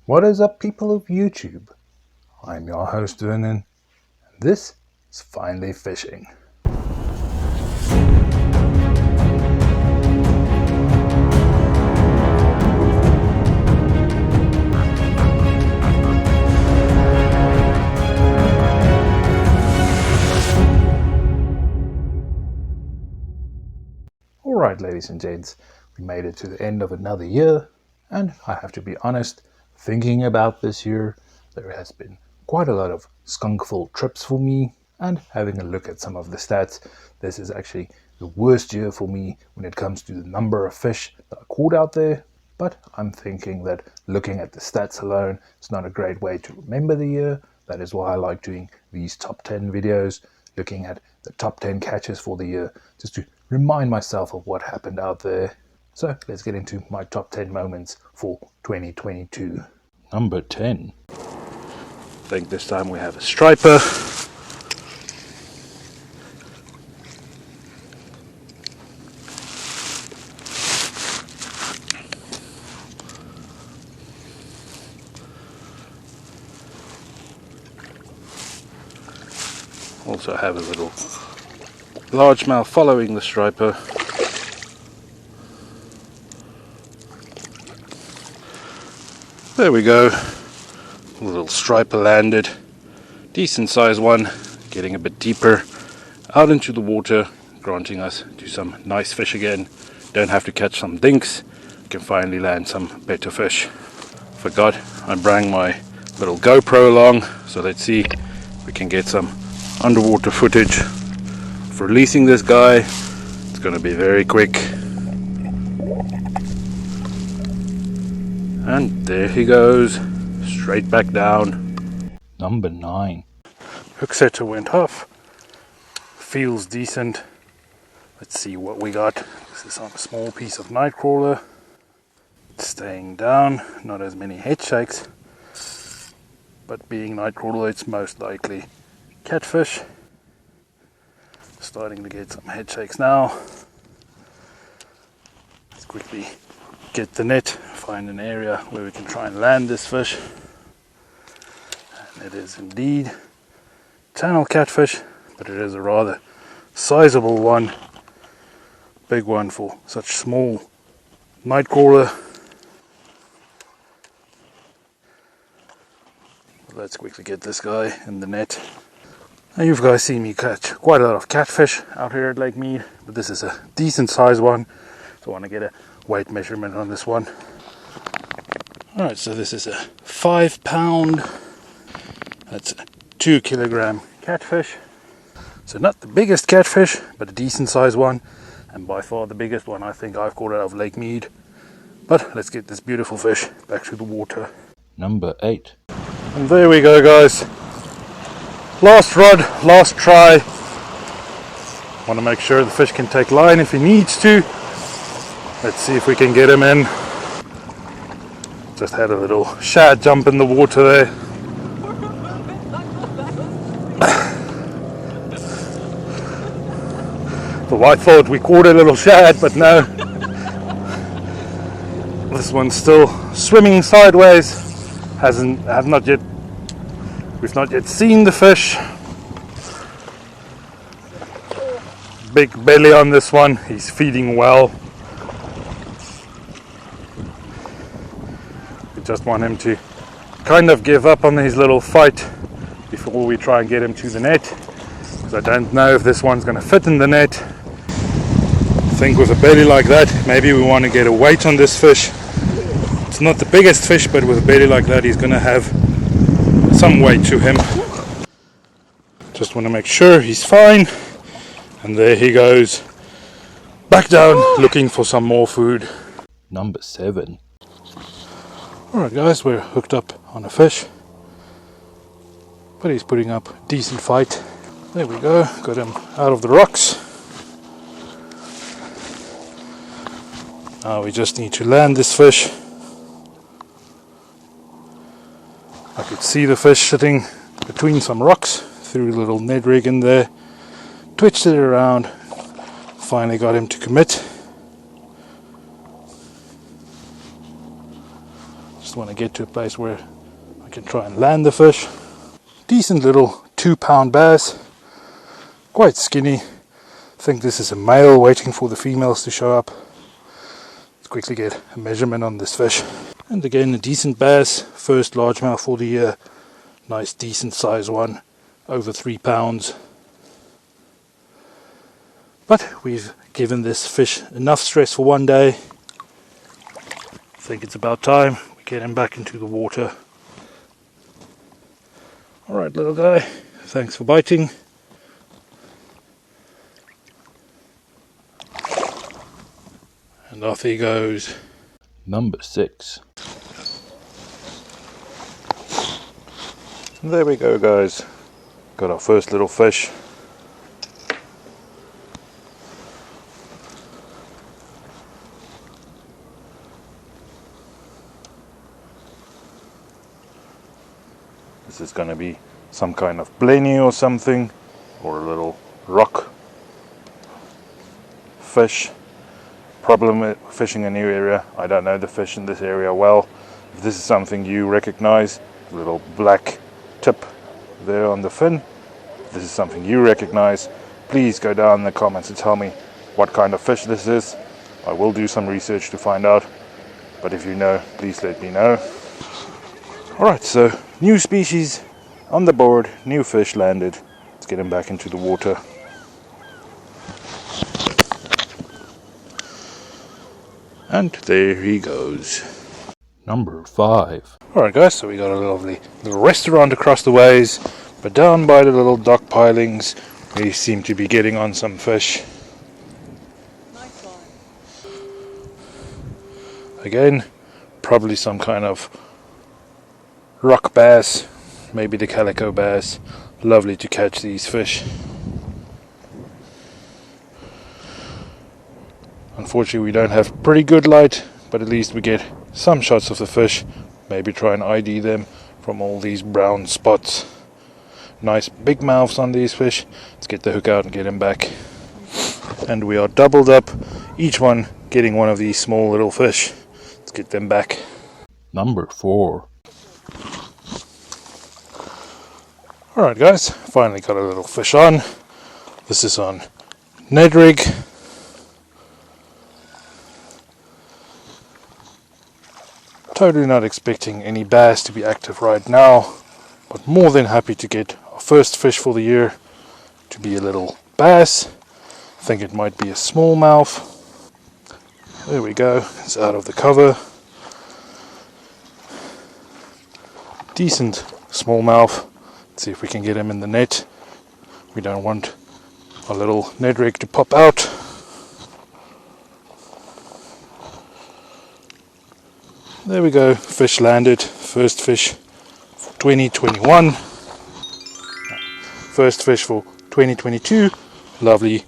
What is up, people of YouTube? I'm your host Vernon, and this is Finally Fishing. Alright, ladies and gents, we made it to the end of another year, and I have to be honest, thinking about this year, there has been quite a lot of skunkful trips for me, and having a look at some of the stats, this is actually the worst year for me when it comes to the number of fish that I caught out there. But I'm thinking that looking at the stats alone is not a great way to remember the year. That is why I like doing these top 10 videos, looking at the top 10 catches for the year, just to remind myself of what happened out there. So let's get into my top 10 moments for 2022. Number 10. I think this time we have a striper. Also have a little largemouth following the striper. There we go, a little striper landed, decent size one, getting a bit deeper out into the water, granting us to some nice fish again. Don't have to catch some dinks, can finally land some better fish. Forgot I bring my little GoPro along, so let's see if we can get some underwater footage of releasing this guy. It's going to be very quick. And there he goes, straight back down. Number 9. Hook setter went off. Feels decent. Let's see what we got. This is on a small piece of nightcrawler. Staying down, not as many head shakes. But being nightcrawler, it's most likely catfish. Starting to get some head shakes now. Let's quickly get the net, find an area where we can try and land this fish. And it is indeed channel catfish, but it is a rather sizable one. Big one for such small nightcrawler. Let's quickly get this guy in the net. Now you guys see me catch quite a lot of catfish out here at Lake Mead, but this is a decent size one, so I want to get a weight measurement on this one. Alright, so this is a 5 pound, that's a 2 kilogram catfish. So not the biggest catfish, but a decent size one, and by far the biggest one I think I've caught out of Lake Mead. But let's get this beautiful fish back to the water. Number 8. And there we go, guys. Last rod, last try. Want to make sure the fish can take line if he needs to. Let's see if we can get him in. Just had a little shad jump in the water there. So I thought we caught a little shad, but no. This one's still swimming sideways. We've not yet seen the fish. Big belly on this one. He's feeding well. We just want him to kind of give up on his little fight before we try and get him to the net, because I don't know if this one's going to fit in the net. I think with a belly like that, maybe we want to get a weight on this fish. It's not the biggest fish, but with a belly like that, he's going to have some weight to him. Just want to make sure he's fine. And there he goes, back down, looking for some more food. Number 7. Alright guys, we're hooked up on a fish, but he's putting up a decent fight. There we go, got him out of the rocks. Now we just need to land this fish. I could see the fish sitting between some rocks, threw a little Ned rig in there, twitched it around, finally got him to commit. just want to get to a place where I can try and land the fish. Decent little 2-pound bass, quite skinny. I think this is a male waiting for the females to show up. Let's quickly get a measurement on this fish. And again, a decent bass, first largemouth for the year. Nice decent size one, over 3 pounds. But we've given this fish enough stress for one day. I think it's about time we get him back into the water. Alright, little guy, thanks for biting. And off he goes. Number 6. And there we go, guys. Got our first little fish. This is going to be some kind of blenny or something, or a little rock fish. Problem with fishing a new area, I don't know the fish in this area well. If this is something you recognize, a little black tip there on the fin, if this is something you recognize, please go down in the comments and tell me what kind of fish this is. I will do some research to find out, but if you know, please let me know. Alright, so new species on the board, new fish landed. Let's get him back into the water. And there he goes. Number 5. Alright guys, so we got a lovely little restaurant across the ways, but down by the little dock pilings we seem to be getting on some fish. Nice one. Again, probably some kind of rock bass, maybe the calico bass. Lovely to catch these fish. Unfortunately we don't have pretty good light, but at least we get some shots of the fish. Maybe try and ID them from all these brown spots. Nice big mouths on these fish. Let's get the hook out and get him back. And we are doubled up, each one getting one of these small little fish. Let's get them back. Number 4. Alright guys, finally got a little fish on. This is on Ned rig. Totally not expecting any bass to be active right now, but more than happy to get our first fish for the year to be a little bass. I think it might be a smallmouth. There we go, it's out of the cover. Decent smallmouth. Let's see if we can get him in the net. We don't want our little Ned rig to pop out. There we go, fish landed, first fish for 2021, first fish for 2022, lovely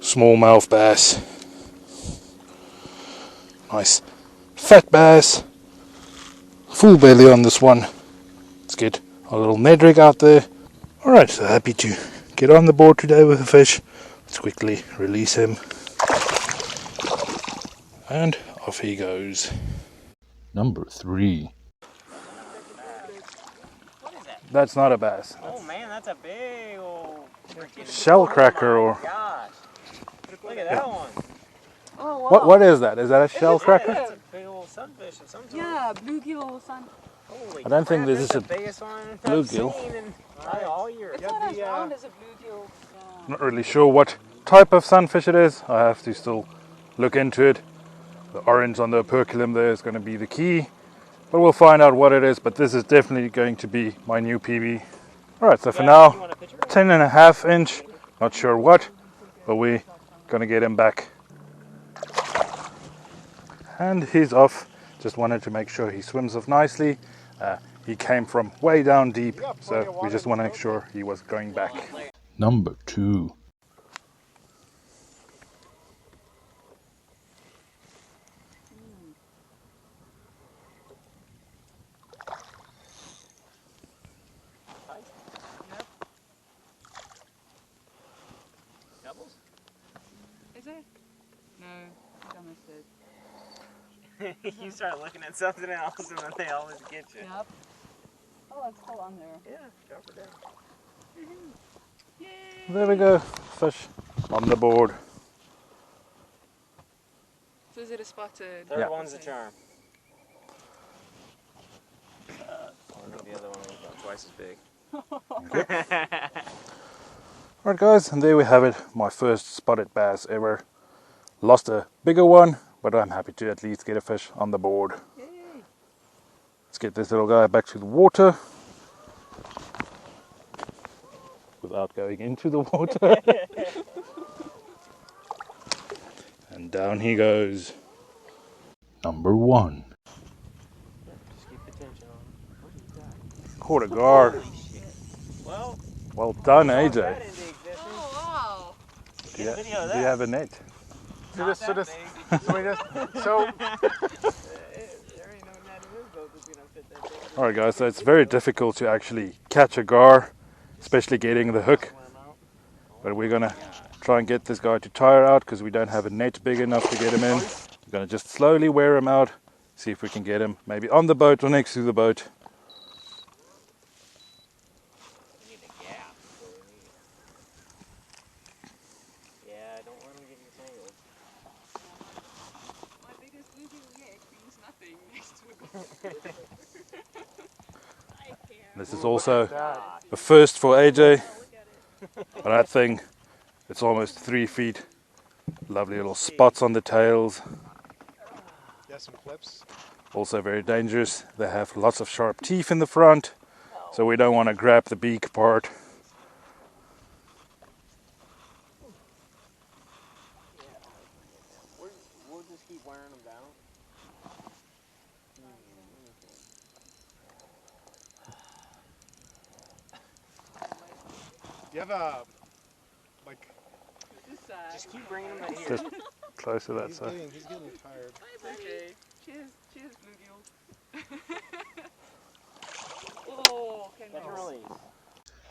smallmouth bass, nice fat bass, full belly on this one. Let's get our little Ned rig out there. Alright, so happy to get on the board today with a fish. Let's quickly release him. And off he goes. Number 3. What is that? That's not a bass. Oh man, that's a big old Shell cracker oh or... gosh. Look at that one. Oh wow. What is that? Is that a shell cracker? That's a big old sunfish of some sort. Yeah, bluegill sun. Holy I don't think crap, this is that's a the biggest one bluegill. I've seen in all year. It's not as round as a bluegill. Not really sure what type of sunfish it is. I have to still look into it. The orange on the operculum there is going to be the key, but we'll find out what it is. But this is definitely going to be my new PB. Alright, so for now, 10.5 inch, not sure what, but we're going to get him back. And he's off. Just wanted to make sure he swims off nicely. He came from way down deep, so we just want to make sure he was going back. Number 2. Is it? No, I missed it. You start looking at something else and then they always get you. Yep. Oh, it's still on there. Yeah, drop her down. Yay! There we go, fish on the board. So is it a spotted? Third Yeah. one's the charm. The other one was about twice as big. Alright guys, and there we have it, my first spotted bass ever. Lost a bigger one, but I'm happy to at least get a fish on the board. Yay! Let's get this little guy back to the water. Without going into the water. And down he goes. Number 1. Just keep the tension on. What do you got? Caught a gar. Holy shit. Well, Well done, that AJ. into existence. Oh wow! Do Get a video of do you that. have a net? Not that big. So we just, so There ain't no net in this boat that's gonna fit that big. Alright guys, so it's very difficult to actually catch a gar, especially getting the hook. But we're gonna try and get this guy to tire out because we don't have a net big enough to get him in. We're gonna just slowly wear him out, see if we can get him maybe on the boat or next to the boat. You need a gap. Yeah, don't let him get you tangled. My biggest bluegill yet means nothing next to a gold. I can't. This is also a first for AJ. On that thing, it's almost 3 feet. Lovely little spots on the tails. yeah, some clips. Also very dangerous. They have lots of sharp teeth in the front, so we don't want to grab the beak part. We'll just keep wearing them down. Do you have a, like, This side. Just keep bringing them in here. Just close to that he's side. getting tired. Bye, buddy. Cheers, cheers, bluegill. Oh, can Catch and release.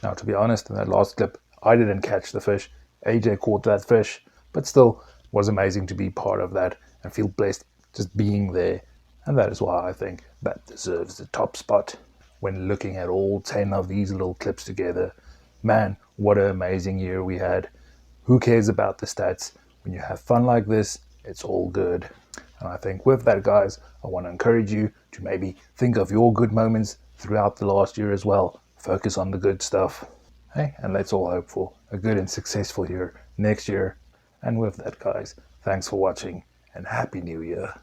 Now, to be honest, in that last clip, I didn't catch the fish. AJ caught that fish, but still was amazing to be part of that and feel blessed just being there. And that is why I think that deserves the top spot. When looking at all 10 of these little clips together, man, what an amazing year we had. Who cares about the stats? When you have fun like this, it's all good. And I think with that, guys, I want to encourage you to maybe think of your good moments throughout the last year as well. Focus on the good stuff. Hey, and let's all hope for a good and successful year next year. And with that, guys, thanks for watching and Happy New Year.